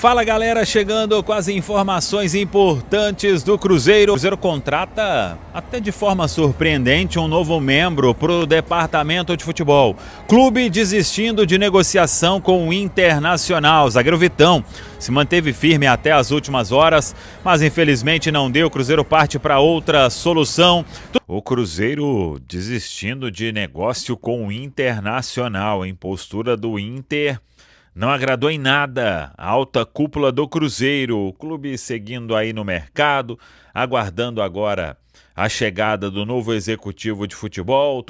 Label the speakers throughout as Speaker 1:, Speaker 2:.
Speaker 1: Fala galera, chegando com as informações importantes do Cruzeiro. O Cruzeiro contrata, até de forma surpreendente, um novo membro para o departamento de futebol. Clube desistindo de negociação com o Internacional. Zagueiro Vitão se manteve firme até as últimas horas, mas infelizmente não deu. O Cruzeiro parte para outra solução. O Cruzeiro desistindo de negócio com o Internacional. Em postura do Inter não agradou em nada a alta cúpula do Cruzeiro. O clube seguindo aí no mercado, aguardando agora a chegada do novo executivo de futebol.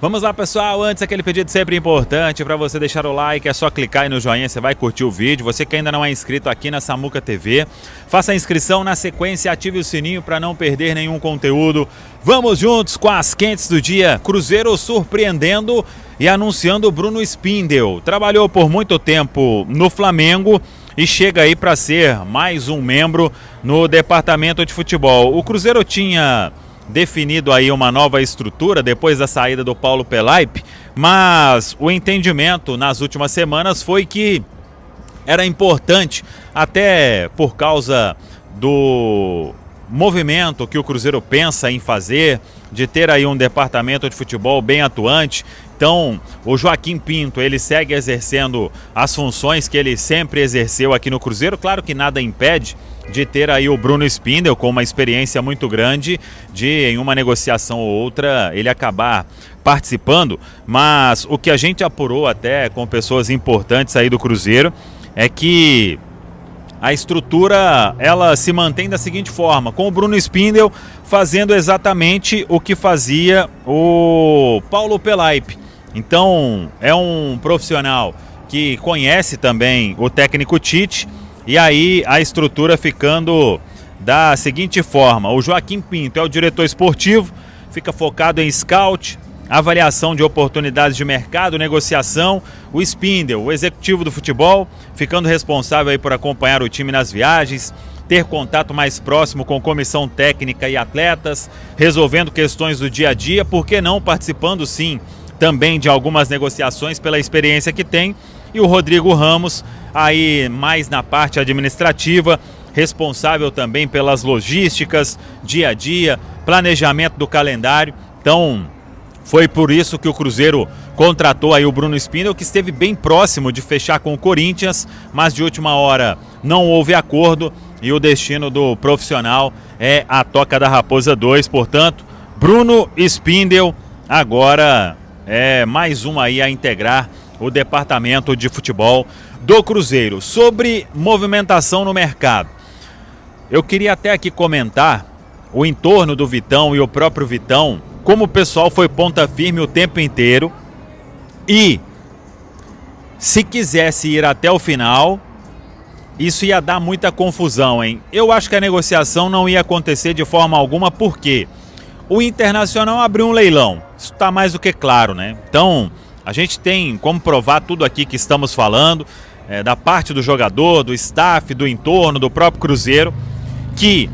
Speaker 1: Vamos lá, pessoal, antes aquele pedido sempre importante para você deixar o like, é só clicar aí no joinha, você vai curtir o vídeo. Você que ainda não é inscrito aqui na Samuca TV, faça a inscrição, na sequência ative o sininho para não perder nenhum conteúdo. Vamos juntos com as quentes do dia. Cruzeiro surpreendendo e anunciando o Bruno Spindel. Trabalhou por muito tempo no Flamengo e chega aí para ser mais um membro no departamento de futebol. O Cruzeiro tinha definido aí uma nova estrutura depois da saída do Paulo Pelaipe, mas o entendimento nas últimas semanas foi que era importante, até por causa do movimento que o Cruzeiro pensa em fazer, de ter aí um departamento de futebol bem atuante. Então, o Joaquim Pinto, ele segue exercendo as funções que ele sempre exerceu aqui no Cruzeiro. Claro que nada impede de ter aí o Bruno Spindel com uma experiência muito grande de, em uma negociação ou outra, ele acabar participando. Mas o que a gente apurou até com pessoas importantes aí do Cruzeiro é que a estrutura, ela se mantém da seguinte forma, com o Bruno Spindel fazendo exatamente o que fazia o Paulo Pelaipe. Então, é um profissional que conhece também o técnico Tite, e aí a estrutura ficando da seguinte forma: o Joaquim Pinto é o diretor esportivo, fica focado em scout, avaliação de oportunidades de mercado, negociação. O Spindel, o executivo do futebol, ficando responsável aí por acompanhar o time nas viagens, ter contato mais próximo com comissão técnica e atletas, resolvendo questões do dia a dia, por que não participando sim também de algumas negociações pela experiência que tem. E o Rodrigo Ramos aí mais na parte administrativa, responsável também pelas logísticas, dia a dia, planejamento do calendário. Então, foi por isso que o Cruzeiro contratou aí o Bruno Spindel, que esteve bem próximo de fechar com o Corinthians, mas de última hora não houve acordo e o destino do profissional é a Toca da Raposa 2. Portanto, Bruno Spindel agora é mais um aí a integrar o departamento de futebol do Cruzeiro. Sobre movimentação no mercado, eu queria até aqui comentar o entorno do Vitão e o próprio Vitão, como o pessoal foi ponta firme o tempo inteiro e se quisesse ir até o final, isso ia dar muita confusão, hein? Eu acho que a negociação não ia acontecer de forma alguma, porque o Internacional abriu um leilão. Isso está mais do que claro, né? Então, a gente tem como provar tudo aqui que estamos falando, da parte do jogador, do staff, do entorno, do próprio Cruzeiro, que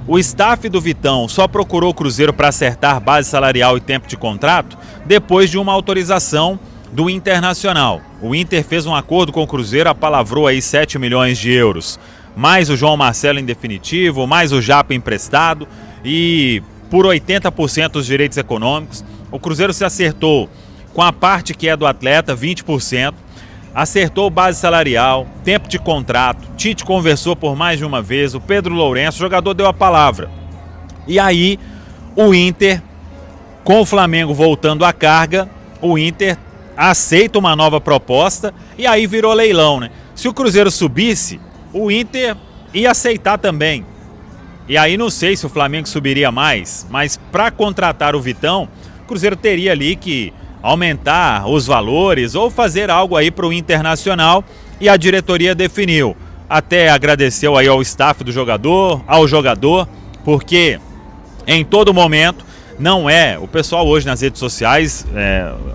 Speaker 1: o staff do Vitão só procurou o Cruzeiro para acertar base salarial e tempo de contrato depois de uma autorização do Internacional. O Inter fez um acordo com o Cruzeiro, apalavrou aí 7 milhões de euros, mais o João Marcelo em definitivo, mais o Japa emprestado e por 80% os direitos econômicos. O Cruzeiro se acertou com a parte que é do atleta, 20%, acertou base salarial, tempo de contrato, Tite conversou por mais de uma vez, o Pedro Lourenço, o jogador deu a palavra. E aí, o Inter, com o Flamengo voltando à carga, o Inter aceita uma nova proposta e aí virou leilão, né? Se o Cruzeiro subisse, o Inter ia aceitar também. E aí não sei se o Flamengo subiria mais, mas para contratar o Vitão, o Cruzeiro teria ali que aumentar os valores ou fazer algo aí para o Internacional, e a diretoria definiu. Até agradeceu aí ao staff do jogador, ao jogador, porque em todo momento não é, o pessoal hoje nas redes sociais,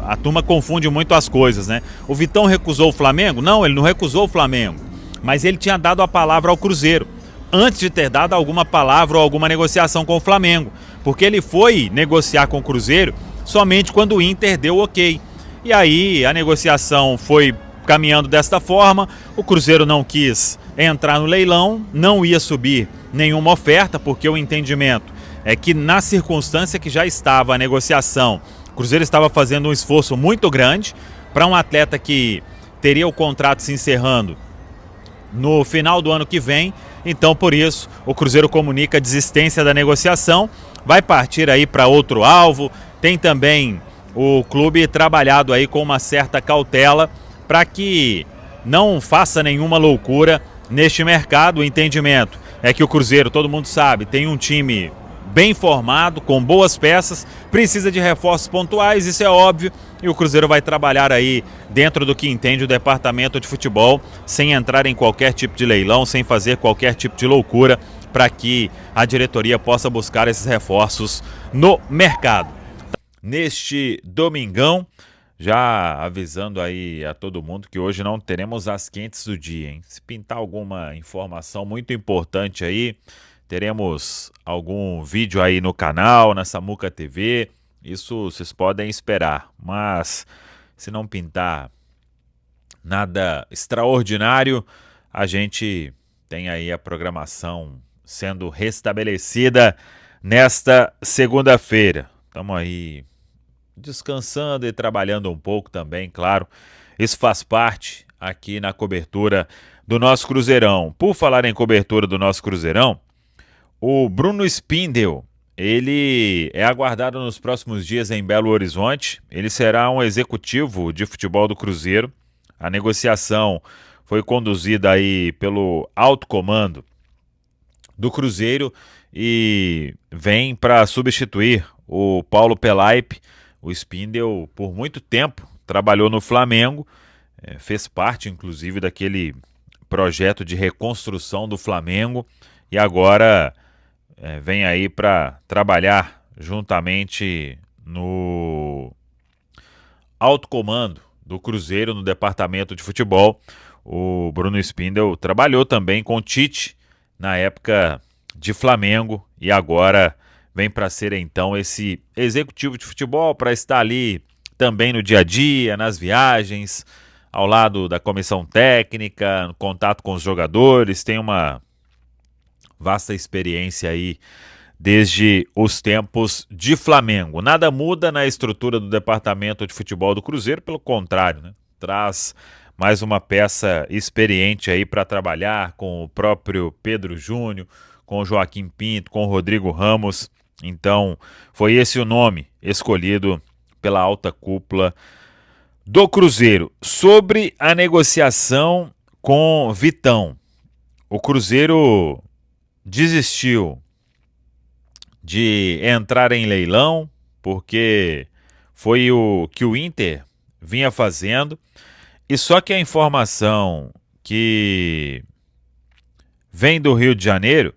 Speaker 1: a turma confunde muito as coisas, né? O Vitão recusou o Flamengo? Não, ele não recusou o Flamengo, mas ele tinha dado a palavra ao Cruzeiro, antes de ter dado alguma palavra ou alguma negociação com o Flamengo, porque ele foi negociar com o Cruzeiro somente quando o Inter deu ok. E aí a negociação foi caminhando desta forma, o Cruzeiro não quis entrar no leilão, não ia subir nenhuma oferta, porque o entendimento é que na circunstância que já estava a negociação, o Cruzeiro estava fazendo um esforço muito grande para um atleta que teria o contrato se encerrando no final do ano que vem. Então, por isso, o Cruzeiro comunica a desistência da negociação, vai partir aí para outro alvo. Tem também o clube trabalhado aí com uma certa cautela para que não faça nenhuma loucura neste mercado. O entendimento é que o Cruzeiro, todo mundo sabe, tem um time bem formado, com boas peças, precisa de reforços pontuais, isso é óbvio, e o Cruzeiro vai trabalhar aí dentro do que entende o departamento de futebol, sem entrar em qualquer tipo de leilão, sem fazer qualquer tipo de loucura, para que a diretoria possa buscar esses reforços no mercado. Neste domingão, já avisando aí a todo mundo que hoje não teremos as quentes do dia, hein? Se pintar alguma informação muito importante aí, teremos algum vídeo aí no canal, na Samuca TV, isso vocês podem esperar. Mas se não pintar nada extraordinário, a gente tem aí a programação sendo restabelecida nesta segunda-feira. Estamos aí descansando e trabalhando um pouco também, claro. Isso faz parte aqui na cobertura do nosso Cruzeirão. Por falar em cobertura do nosso Cruzeirão, o Bruno Spindel, ele é aguardado nos próximos dias em Belo Horizonte. Ele será um executivo de futebol do Cruzeiro. A negociação foi conduzida aí pelo alto comando do Cruzeiro e vem para substituir o Paulo Pelaipe. O Spindel, por muito tempo, trabalhou no Flamengo, fez parte, inclusive, daquele projeto de reconstrução do Flamengo e agora vem aí para trabalhar juntamente no alto comando do Cruzeiro, no departamento de futebol. O Bruno Spindel trabalhou também com o Tite na época de Flamengo e agora vem para ser então esse executivo de futebol, para estar ali também no dia a dia, nas viagens, ao lado da comissão técnica, no contato com os jogadores. Tem uma vasta experiência aí desde os tempos de Flamengo. Nada muda na estrutura do departamento de futebol do Cruzeiro, pelo contrário, né? Traz mais uma peça experiente aí para trabalhar com o próprio Pedro Júnior, com o Joaquim Pinto, com o Rodrigo Ramos. Então, foi esse o nome escolhido pela alta cúpula do Cruzeiro. Sobre a negociação com Vitão, o Cruzeiro desistiu de entrar em leilão, porque foi o que o Inter vinha fazendo, e só que a informação que vem do Rio de Janeiro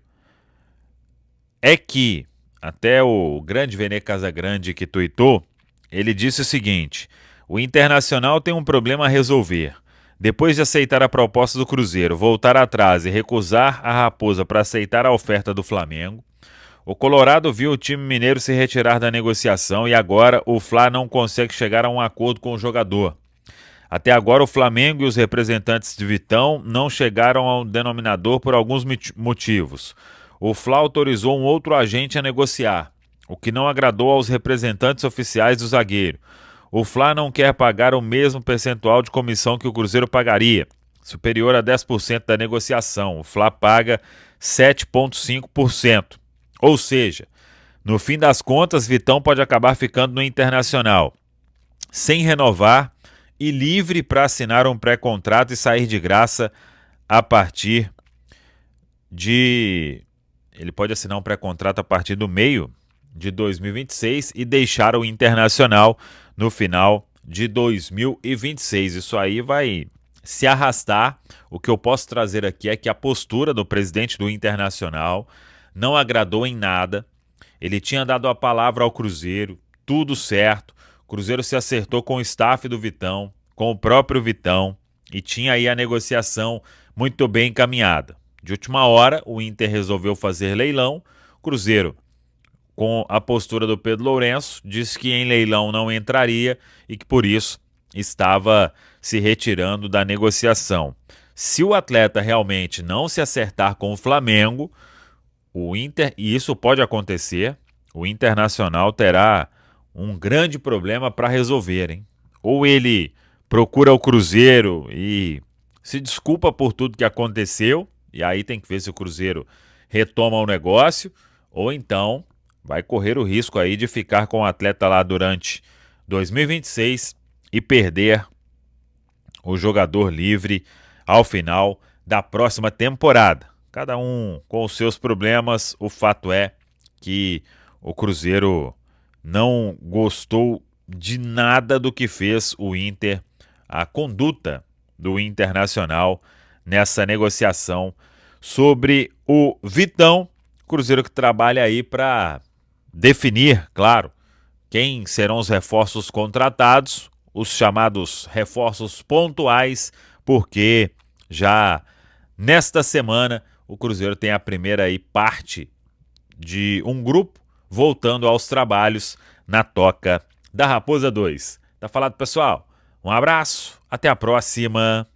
Speaker 1: é que, até o grande Vene Casagrande que tuitou, ele disse o seguinte: o Internacional tem um problema a resolver. Depois de aceitar a proposta do Cruzeiro, voltar atrás e recusar a Raposa para aceitar a oferta do Flamengo, o Colorado viu o time mineiro se retirar da negociação e agora o Fla não consegue chegar a um acordo com o jogador. Até agora o Flamengo e os representantes de Vitão não chegaram ao denominador por alguns motivos. O Fla autorizou um outro agente a negociar, o que não agradou aos representantes oficiais do zagueiro. O Fla não quer pagar o mesmo percentual de comissão que o Cruzeiro pagaria, superior a 10% da negociação. O Fla paga 7,5%. Ou seja, no fim das contas, Vitão pode acabar ficando no Internacional, sem renovar e livre para assinar um pré-contrato e sair de graça a partir de... Ele pode assinar um pré-contrato a partir do meio de 2026 e deixar o Internacional no final de 2026. Isso aí vai se arrastar. O que eu posso trazer aqui é que a postura do presidente do Internacional não agradou em nada. Ele tinha dado a palavra ao Cruzeiro, tudo certo. O Cruzeiro se acertou com o staff do Vitão, com o próprio Vitão, e tinha aí a negociação muito bem encaminhada. De última hora, o Inter resolveu fazer leilão. O Cruzeiro, com a postura do Pedro Lourenço, disse que em leilão não entraria e que por isso estava se retirando da negociação. Se o atleta realmente não se acertar com o Flamengo, o Inter, e isso pode acontecer, o Internacional terá um grande problema para resolver, hein? Ou ele procura o Cruzeiro e se desculpa por tudo que aconteceu, e aí tem que ver se o Cruzeiro retoma o negócio, ou então vai correr o risco aí de ficar com o atleta lá durante 2026 e perder o jogador livre ao final da próxima temporada. Cada um com os seus problemas, o fato é que o Cruzeiro não gostou de nada do que fez o Inter, a conduta do Internacional nessa negociação sobre o Vitão. Cruzeiro que trabalha aí para definir, claro, quem serão os reforços contratados, os chamados reforços pontuais, porque já nesta semana o Cruzeiro tem a primeira aí parte de um grupo voltando aos trabalhos na Toca da Raposa 2. Tá falado, pessoal? Um abraço, até a próxima.